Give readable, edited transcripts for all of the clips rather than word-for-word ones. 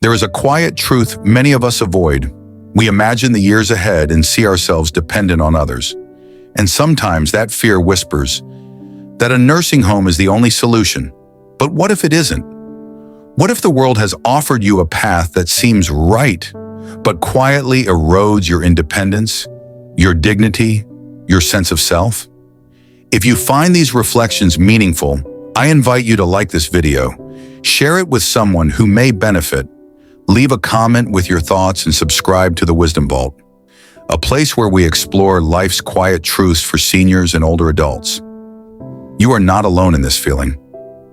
There is a quiet truth many of us avoid. We imagine the years ahead and see ourselves dependent on others. And sometimes that fear whispers that a nursing home is the only solution. But what if it isn't? What if the world has offered you a path that seems right, but quietly erodes your independence, your dignity, your sense of self? If you find these reflections meaningful, I invite you to like this video, share it with someone who may benefit, leave a comment with your thoughts, and subscribe to the Wisdom Vault, a place where we explore life's quiet truths for seniors and older adults. You are not alone in this feeling.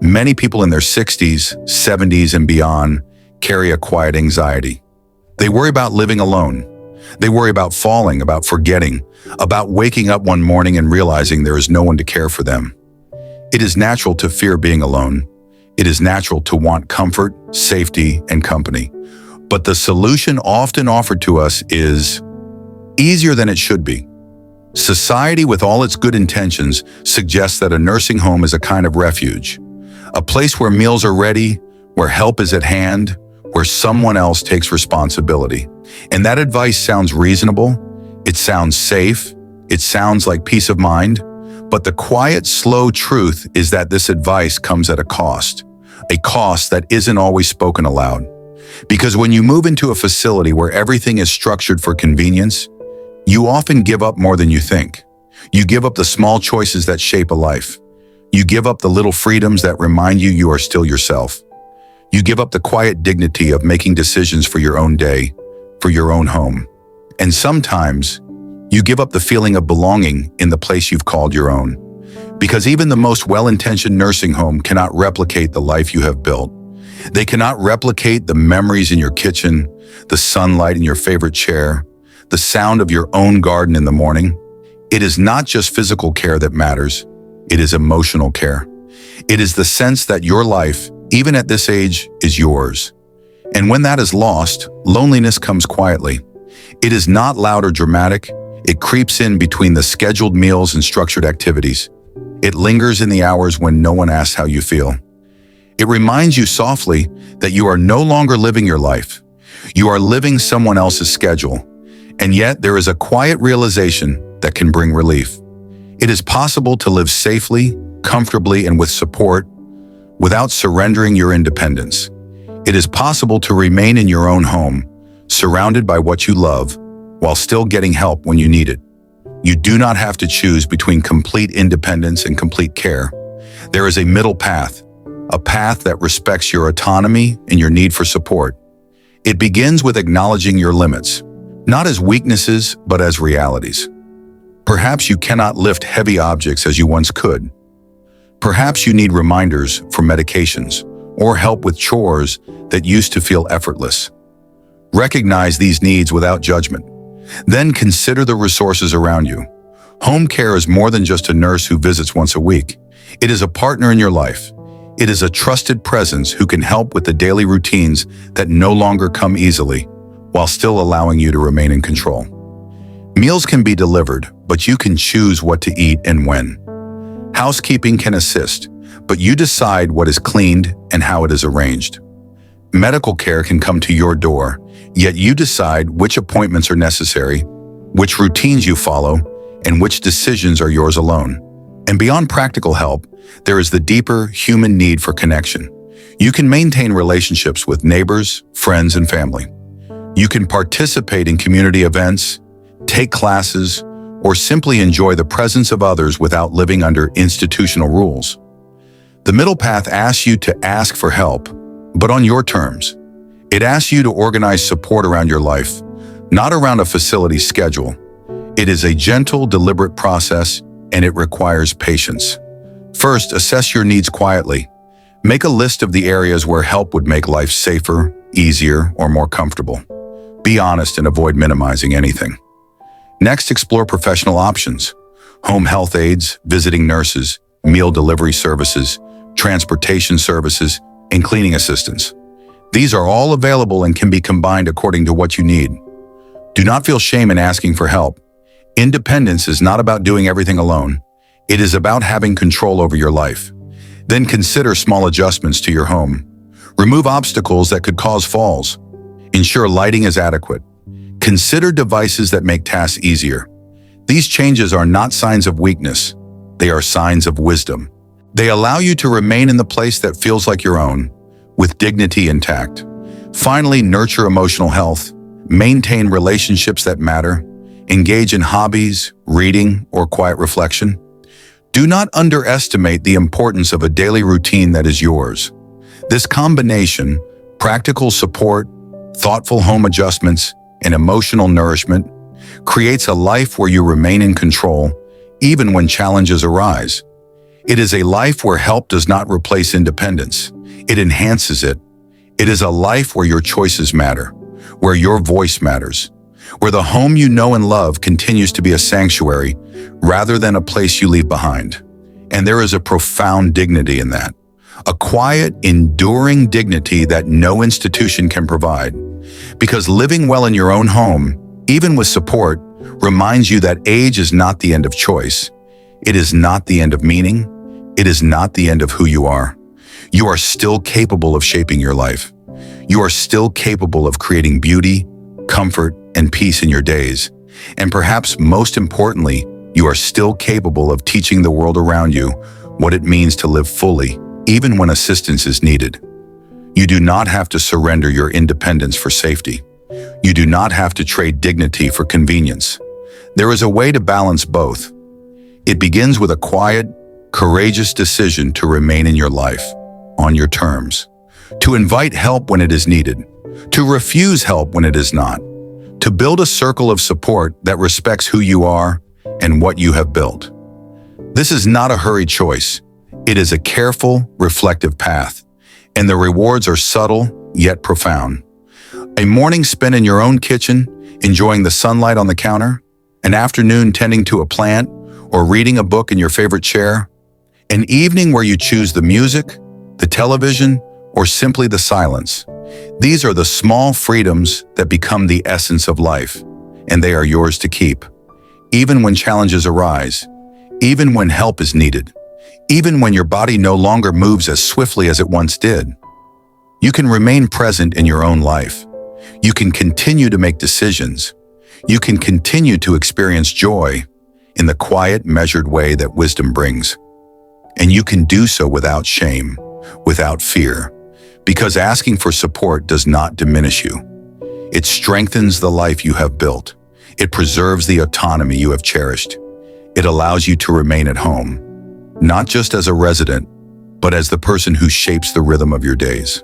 Many people in their 60s, 70s, and beyond carry a quiet anxiety. They worry about living alone. They worry about falling, about forgetting, about waking up one morning and realizing there is no one to care for them. It is natural to fear being alone. It is natural to want comfort, safety, and company. But the solution often offered to us is easier than it should be. Society, with all its good intentions, suggests that a nursing home is a kind of refuge, a place where meals are ready, where help is at hand, where someone else takes responsibility. And that advice sounds reasonable, it sounds safe, it sounds like peace of mind, but the quiet, slow truth is that this advice comes at a cost that isn't always spoken aloud. Because when you move into a facility where everything is structured for convenience, you often give up more than you think. You give up the small choices that shape a life. You give up the little freedoms that remind you you are still yourself. You give up the quiet dignity of making decisions for your own day, for your own home. And sometimes, you give up the feeling of belonging in the place you've called your own. Because even the most well-intentioned nursing home cannot replicate the life you have built. They cannot replicate the memories in your kitchen, the sunlight in your favorite chair, the sound of your own garden in the morning. It is not just physical care that matters, it is emotional care. It is the sense that your life, even at this age, is yours. And when that is lost, loneliness comes quietly. It is not loud or dramatic. It creeps in between the scheduled meals and structured activities. It lingers in the hours when no one asks how you feel. It reminds you softly that you are no longer living your life. You are living someone else's schedule. And yet there is a quiet realization that can bring relief. It is possible to live safely, comfortably, and with support without surrendering your independence. It is possible to remain in your own home, surrounded by what you love, while still getting help when you need it. You do not have to choose between complete independence and complete care. There is a middle path, a path that respects your autonomy and your need for support. It begins with acknowledging your limits, not as weaknesses, but as realities. Perhaps you cannot lift heavy objects as you once could. Perhaps you need reminders for medications or help with chores that used to feel effortless. Recognize these needs without judgment. Then consider the resources around you. Home care is more than just a nurse who visits once a week. It is a partner in your life. It is a trusted presence who can help with the daily routines that no longer come easily, while still allowing you to remain in control. Meals can be delivered, but you can choose what to eat and when. Housekeeping can assist, but you decide what is cleaned and how it is arranged. Medical care can come to your door, yet you decide which appointments are necessary, which routines you follow, and which decisions are yours alone. And beyond practical help, there is the deeper human need for connection. You can maintain relationships with neighbors, friends, and family. You can participate in community events, take classes, or simply enjoy the presence of others without living under institutional rules. The middle path asks you to ask for help, but on your terms. It asks you to organize support around your life, not around a facility's schedule. It is a gentle, deliberate process, and it requires patience. First, assess your needs quietly. Make a list of the areas where help would make life safer, easier, or more comfortable. Be honest and avoid minimizing anything. Next, explore professional options. Home health aides, visiting nurses, meal delivery services, transportation services, and cleaning assistance. These are all available and can be combined according to what you need. Do not feel shame in asking for help. Independence is not about doing everything alone. It is about having control over your life. Then consider small adjustments to your home. Remove obstacles that could cause falls. Ensure lighting is adequate. Consider devices that make tasks easier. These changes are not signs of weakness. They are signs of wisdom. They allow you to remain in the place that feels like your own, with dignity intact. Finally, nurture emotional health. Maintain relationships that matter. Engage in hobbies, reading, or quiet reflection. Do not underestimate the importance of a daily routine that is yours. This combination, practical support, thoughtful home adjustments, and emotional nourishment, creates a life where you remain in control, even when challenges arise. It is a life where help does not replace independence. It enhances it. It is a life where your choices matter, where your voice matters, where the home you know and love continues to be a sanctuary rather than a place you leave behind. And there is a profound dignity in that, a quiet, enduring dignity that no institution can provide. Because living well in your own home, even with support, reminds you that age is not the end of choice. It is not the end of meaning. It is not the end of who you are. You are still capable of shaping your life. You are still capable of creating beauty, comfort, and peace in your days. And perhaps most importantly, you are still capable of teaching the world around you what it means to live fully, even when assistance is needed. You do not have to surrender your independence for safety. You do not have to trade dignity for convenience. There is a way to balance both. It begins with a quiet, courageous decision to remain in your life, on your terms, to invite help when it is needed, to refuse help when it is not, to build a circle of support that respects who you are and what you have built. This is not a hurried choice. It is a careful, reflective path, and the rewards are subtle yet profound. A morning spent in your own kitchen, enjoying the sunlight on the counter, an afternoon tending to a plant, or reading a book in your favorite chair, an evening where you choose the music, the television, or simply the silence. These are the small freedoms that become the essence of life, and they are yours to keep. Even when challenges arise, even when help is needed, even when your body no longer moves as swiftly as it once did, you can remain present in your own life. You can continue to make decisions. You can continue to experience joy in the quiet, measured way that wisdom brings. And you can do so without shame, without fear, because asking for support does not diminish you. It strengthens the life you have built. It preserves the autonomy you have cherished. It allows you to remain at home, not just as a resident, but as the person who shapes the rhythm of your days.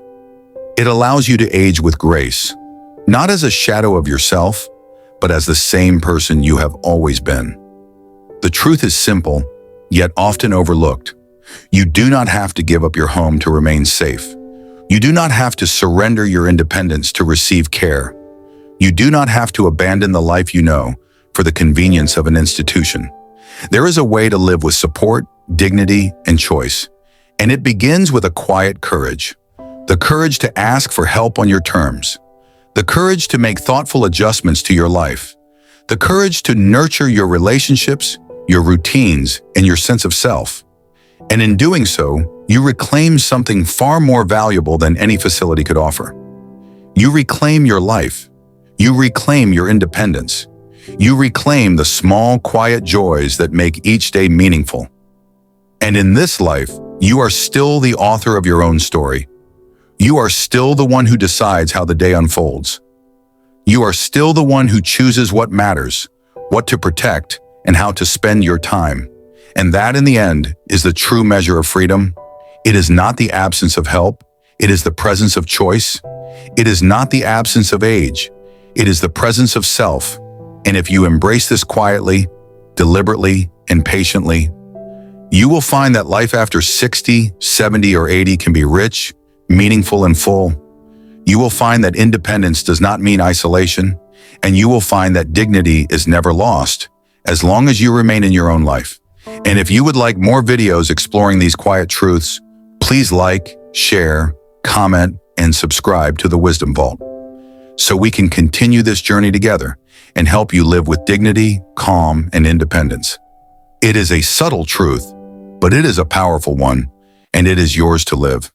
It allows you to age with grace, not as a shadow of yourself, but as the same person you have always been. The truth is simple, yet often overlooked. You do not have to give up your home to remain safe. You do not have to surrender your independence to receive care. You do not have to abandon the life you know for the convenience of an institution. There is a way to live with support, dignity, and choice, and it begins with a quiet courage. The courage to ask for help on your terms. The courage to make thoughtful adjustments to your life. The courage to nurture your relationships, your routines, and your sense of self. And in doing so, you reclaim something far more valuable than any facility could offer. You reclaim your life. You reclaim your independence. You reclaim the small, quiet joys that make each day meaningful. And in this life, you are still the author of your own story. You are still the one who decides how the day unfolds. You are still the one who chooses what matters, what to protect, and how to spend your time. And that, in the end, is the true measure of freedom. It is not the absence of help. It is the presence of choice. It is not the absence of age. It is the presence of self. And if you embrace this quietly, deliberately, and patiently, you will find that life after 60, 70, or 80 can be rich, meaningful, and full. You will find that independence does not mean isolation, and you will find that dignity is never lost, as long as you remain in your own life. And if you would like more videos exploring these quiet truths, please like, share, comment, and subscribe to the Wisdom Vault, so we can continue this journey together and help you live with dignity, calm, and independence. It is a subtle truth, but it is a powerful one, and it is yours to live.